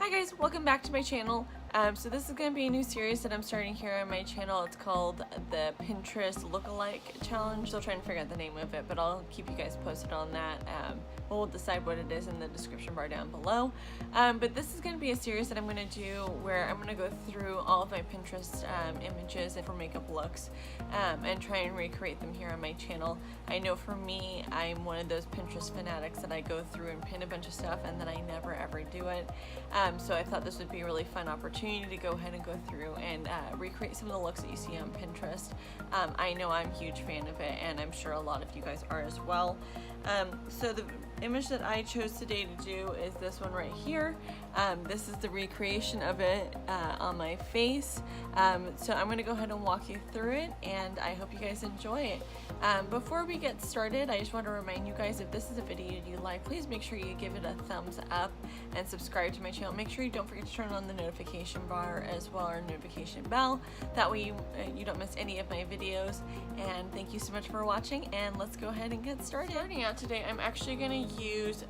Hi guys, welcome back to my channel. So this is going to be a new series that I'm starting here on my channel. It's called the Pinterest Lookalike Challenge. Still trying to figure out the name of it, but I'll keep you guys posted on that. We'll decide what it is in the description bar down below. But this is going to be a series that I'm going to do where I'm going to go through all of my Pinterest images for makeup looks and try and recreate them here on my channel. I know for me, I'm one of those Pinterest fanatics that I go through and pin a bunch of stuff and then I never ever do it. So I thought this would be a really fun opportunity to go ahead and go through and recreate some of the looks that you see on Pinterest. I know I'm a huge fan of it, and I'm sure a lot of you guys are as well. So the image that I chose today to do is this one right here. This is the recreation of it on my face. So I'm going to go ahead and walk you through it, and I hope you guys enjoy it. Before we get started, I just want to remind you guys, if this is a video you like, please make sure you give it a thumbs up and subscribe to my channel. Make sure you don't forget to turn on the notification bar as well, or notification bell. That way you don't miss any of my videos. And thank you so much for watching, and let's go ahead and get started. Starting out today, I'm actually going to use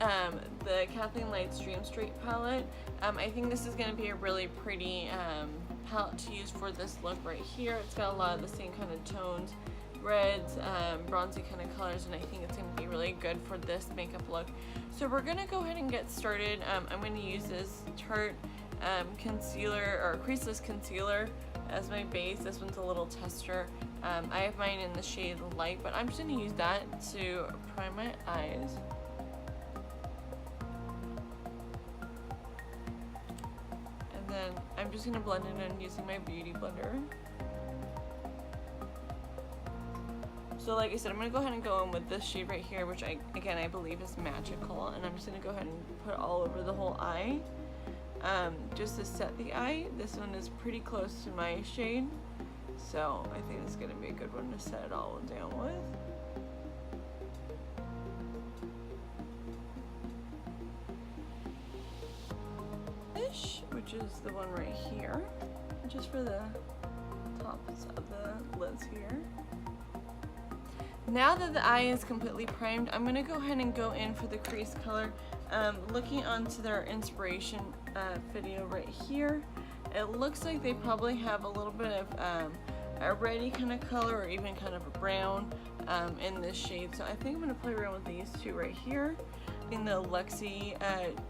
the Kathleen Light's Dream Street palette. I think this is going to be a really pretty palette to use for this look right here. It's got a lot of the same kind of tones, reds, bronzy kind of colors, and I think it's going to be really good for this makeup look. So we're going to go ahead and get started. I'm going to use this Tarte concealer, or creaseless concealer, as my base. This one's a little tester. I have mine in the shade Light, but I'm just going to use that to prime my eyes. And then I'm just going to blend it in using my beauty blender. So like I said, I'm going to go ahead and go in with this shade right here, which I believe is Magical, and I'm just going to go ahead and put it all over the whole eye. Just to set the eye. This one is pretty close to my shade, so I think it's going to be a good one to set it all down with. Which is the one right here, just for the tops of the lids here. Now that the eye is completely primed, I'm going to go ahead and go in for the crease color. Looking onto their inspiration video right here, it looks like they probably have a little bit of a reddy kind of color, or even kind of a brown in this shade. So I think I'm going to play around with these two right here in the Lexi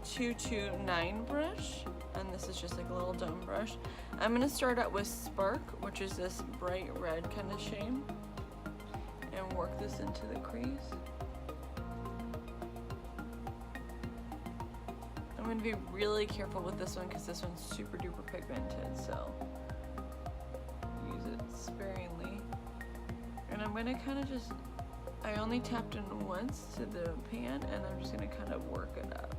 229 brush, and this is just like a little dome brush. I'm going to start out with Spark, which is this bright red kind of shade, and work this into the crease. I'm going to be really careful with this one because this one's super duper pigmented, so use it sparingly. And I'm going to kind of just, I only tapped in once to the pan, and I'm just going to kind of work it up.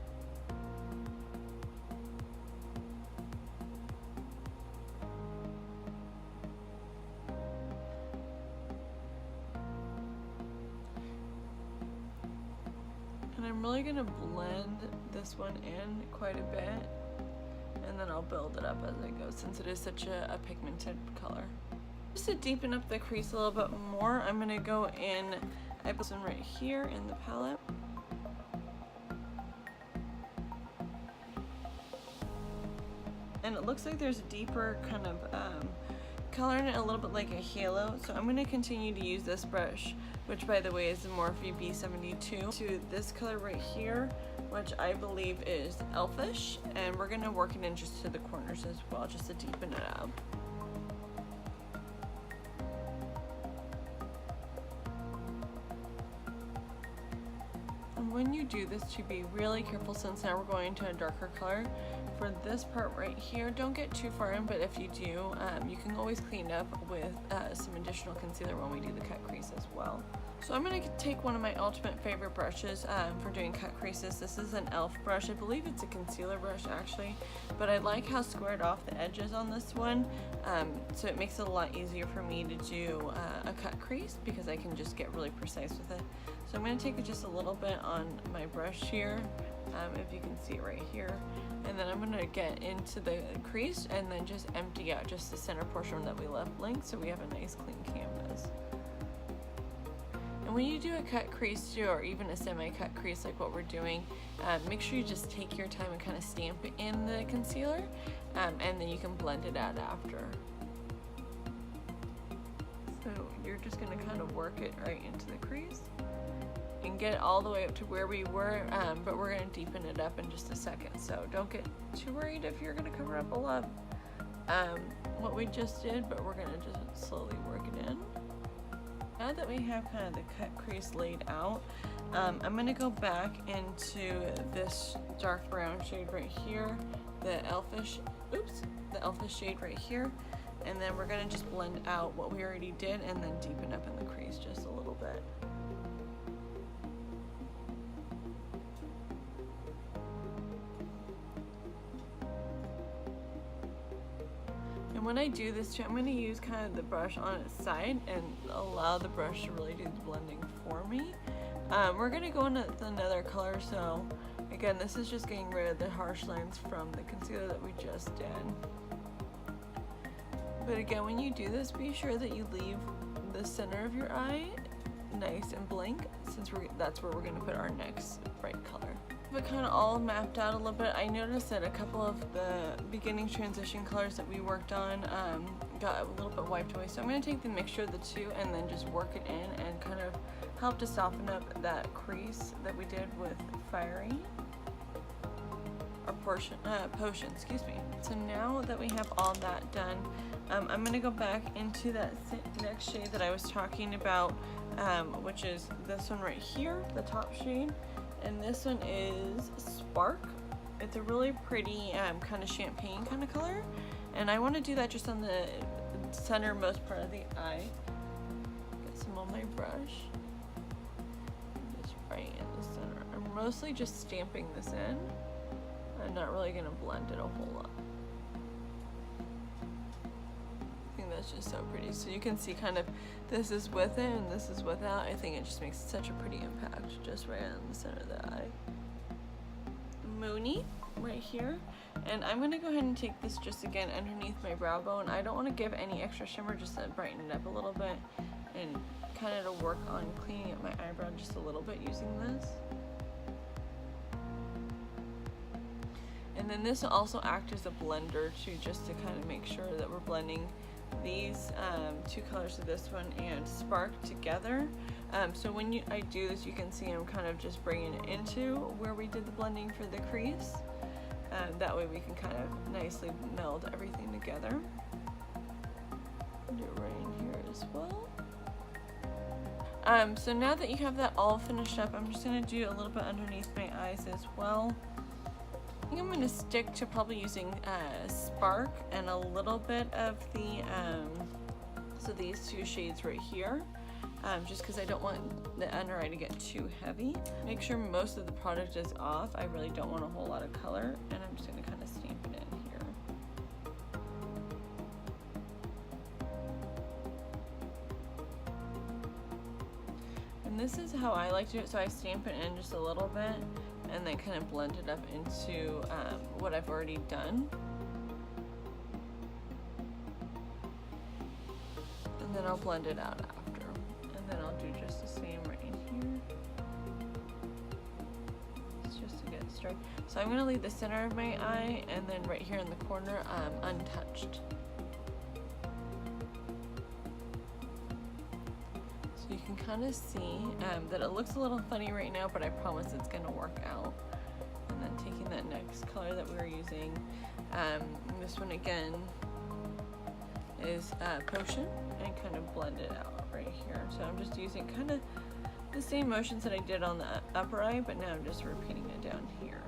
And I'm really going to blend this one in quite a bit, and then I'll build it up as I go, since it is such a pigmented color. Just to deepen up the crease a little bit more, I'm going to go in, I put this one right here in the palette. And it looks like there's a deeper kind of color in it, a little bit like a halo. So I'm going to continue to use this brush, which by the way is the Morphe B72, to this color right here, which I believe is Elfish, and we're going to work it in just to the corners as well, just to deepen it up. And when you do this, to be really careful, since now we're going into a darker color. For this part right here, don't get too far in, but if you do, you can always clean up with some additional concealer when we do the cut crease as well. So I'm going to take one of my ultimate favorite brushes for doing cut creases. This is an e.l.f. brush. I believe it's a concealer brush actually, but I like how squared off the edges on this one, so it makes it a lot easier for me to do a cut crease because I can just get really precise with it. So I'm going to take just a little bit on my brush here, if you can see it right here, and then I'm going to get into the crease and then just empty out just the center portion that we left blank, so we have a nice clean canvas. And when you do a cut crease too, or even a semi-cut crease like what we're doing, make sure you just take your time and kind of stamp it in the concealer, and then you can blend it out after. So you're just going to kind of work it right into the crease and get it all the way up to where we were, but we're going to deepen it up in just a second. So don't get too worried if you're going to cover up a lot of what we just did, but we're going to just slowly work it in. Now that we have kind of the cut crease laid out, I'm going to go back into this dark brown shade right here, the elfish shade right here, and then we're going to just blend out what we already did and then deepen up in the crease just a little bit. When I do this too, I'm going to use kind of the brush on its side and allow the brush to really do the blending for me. We're going to go in with another color, so again, this is just getting rid of the harsh lines from the concealer that we just did. But again, when you do this, be sure that you leave the center of your eye nice and blank, since that's where we're going to put our next bright color. But kind of all mapped out a little bit. I noticed that a couple of the beginning transition colors that we worked on got a little bit wiped away. So I'm going to take the mixture of the two and then just work it in and kind of help to soften up that crease that we did with Fiery. Or Potion, excuse me. So now that we have all that done, I'm going to go back into that next shade that I was talking about, which is this one right here, the top shade. And this one is Spark. It's a really pretty kind of champagne kind of color. And I want to do that just on the centermost part of the eye. Get some on my brush. Just right in the center. I'm mostly just stamping this in. I'm not really going to blend it a whole lot. I think that's just so pretty. So you can see kind of this is with it and this is without. I think it just makes such a pretty impact just right in the center of the eye. Moony right here, and I'm going to go ahead and take this just again underneath my brow bone. I don't want to give any extra shimmer, just to brighten it up a little bit and kind of to work on cleaning up my eyebrow just a little bit using this. And then this will also act as a blender too, just to kind of make sure that we're blending these two colors of this one and Spark together. So when I do this, you can see I'm kind of just bringing it into where we did the blending for the crease. That way we can kind of nicely meld everything together. Do it right in here as well. So now that you have that all finished up, I'm just going to do a little bit underneath my eyes as well. I think I'm going to stick to probably using Spark and a little bit of the, so these two shades right here, just because I don't want the under eye to get too heavy. Make sure most of the product is off. I really don't want a whole lot of color, and I'm just going to kind of stamp it in here. And this is how I like to do it, so I stamp it in just a little bit and then kind of blend it up into what I've already done. And then I'll blend it out after. And then I'll do just the same right in here. It's just to get it straight. So I'm going to leave the center of my eye and then right here in the corner untouched. So you can kind of see that it looks a little funny right now, but I promise it's going to work out. And then taking that next color that we were using, this one again is Potion, and kind of blend it out right here. So I'm just using kind of the same motions that I did on the upper eye, but now I'm just repeating it down here.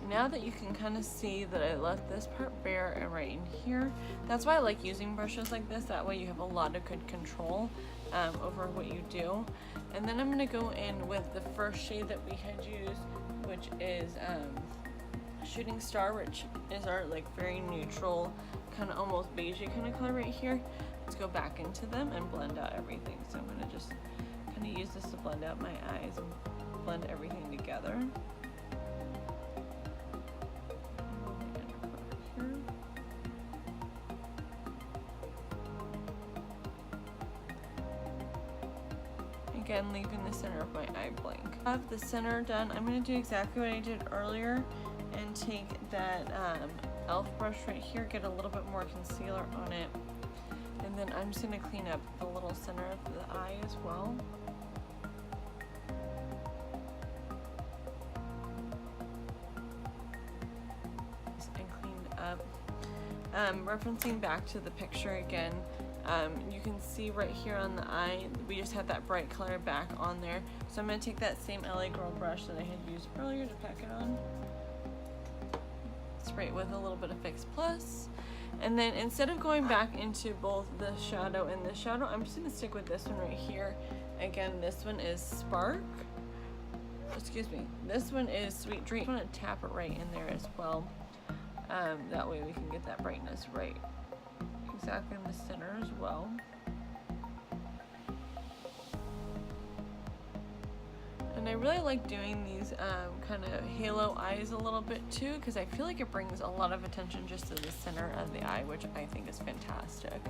Now that you can kind of see that I left this part bare and right in here, that's why I like using brushes like this. That way you have a lot of good control over what you do. And then I'm going to go in with the first shade that we had used, which is Shooting Star, which is our like very neutral, kind of almost beigey kind of color right here. Let's go back into them and blend out everything. So I'm going to just kind of use this to blend out my eyes and blend everything together. Again, leaving the center of my eye blank. I have the center done. I'm going to do exactly what I did earlier and take that e.l.f. brush right here, get a little bit more concealer on it, and then I'm just going to clean up the little center of the eye as well. And cleaned up. Referencing back to the picture again, you can see right here on the eye, we just have that bright color back on there. So I'm going to take that same LA Girl brush that I had used earlier to pack it on. Spray it with a little bit of Fix Plus. And then instead of going back into both the shadow and the shadow, I'm just going to stick with this one right here. Again, this one is Spark. Excuse me. This one is Sweet Dream. I'm going to tap it right in there as well. That way we can get that brightness right exactly in the center as well. And I really like doing these kind of halo eyes a little bit too, because I feel like it brings a lot of attention just to the center of the eye, which I think is fantastic.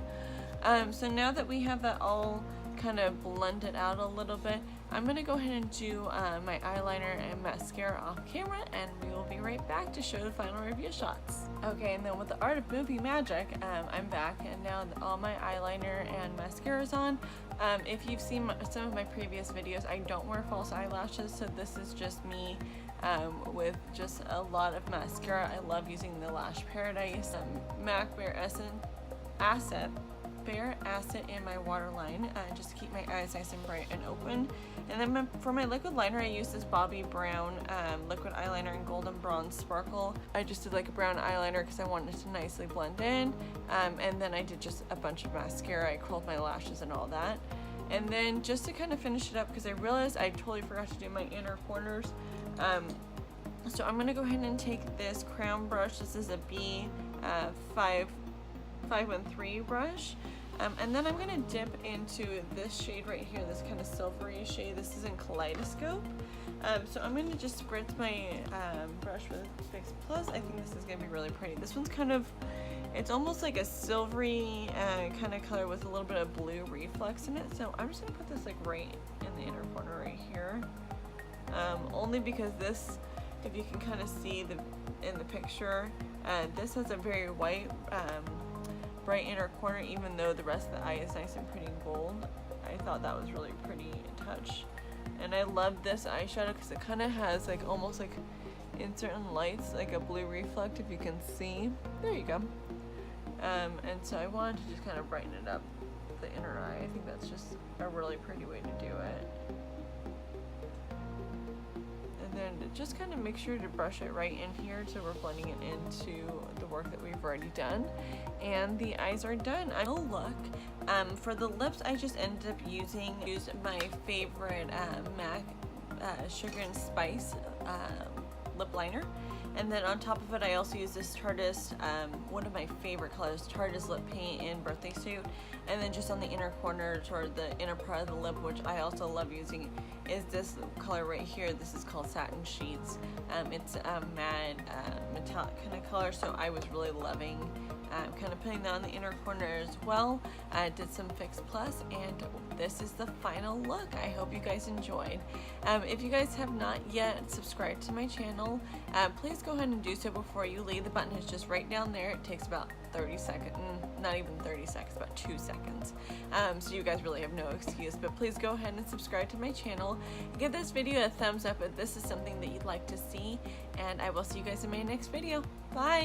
So now that we have that all kind of blended out a little bit, I'm going to go ahead and do my eyeliner and mascara off camera, and we will be right back to show the final review shots. Okay, and then with the art of movie magic, I'm back, and now all my eyeliner and mascara is on. If you've seen some of my previous videos, I don't wear false eyelashes, so this is just me with just a lot of mascara. I love using the Lash Paradise MAC Bare Asset in my waterline, just to keep my eyes nice and bright and open. And then for my liquid liner, I use this Bobbi Brown liquid eyeliner in Golden Bronze Sparkle. I just did like a brown eyeliner because I wanted it to nicely blend in, and then I did just a bunch of mascara. I curled my lashes and all that. And then just to kind of finish it up, because I realized I totally forgot to do my inner corners, so I'm going to go ahead and take this crown brush. This is a B513 brush. And then I'm going to dip into this shade right here, this kind of silvery shade. This is in Kaleidoscope. So I'm going to just spritz my brush with Fix Plus. I think this is going to be really pretty. This one's kind of, it's almost like a silvery kind of color with a little bit of blue reflex in it. So I'm just going to put this like right in the inner corner right here. Only because this, if you can kind of see in the picture, this has a very white, bright inner corner, even though the rest of the eye is nice and pretty gold. I thought that was really pretty in touch. And I love this eyeshadow because it kind of has like almost like in certain lights like a blue reflect, if you can see. There you go. And so I wanted to just kind of brighten it up, the inner eye. I think that's just a really pretty way to do it. And then just kind of make sure to brush it right in here so we're blending it into the work that we've already done. And the eyes are done. Oh look, for the lips I just ended up using my favorite MAC Sugar and Spice lip liner. And then on top of it, I also use this Tarteist, one of my favorite colors, Tarteist Lip Paint in Birthday Suit. And then just on the inner corner toward the inner part of the lip, which I also love using, is this color right here. This is called Satin Sheets. It's a matte metallic kind of color, so I was really loving kind of putting that on the inner corner as well. I did some Fix Plus, and this is the final look. I hope you guys enjoyed. If you guys have not yet subscribed to my channel, please go ahead and do so before you leave. The button is just right down there. It takes about 30 seconds, not even 30 seconds, about 2 seconds. So you guys really have no excuse, but please go ahead and subscribe to my channel. Give this video a thumbs up if this is something that you'd like to see, and I will see you guys in my next video. Bye!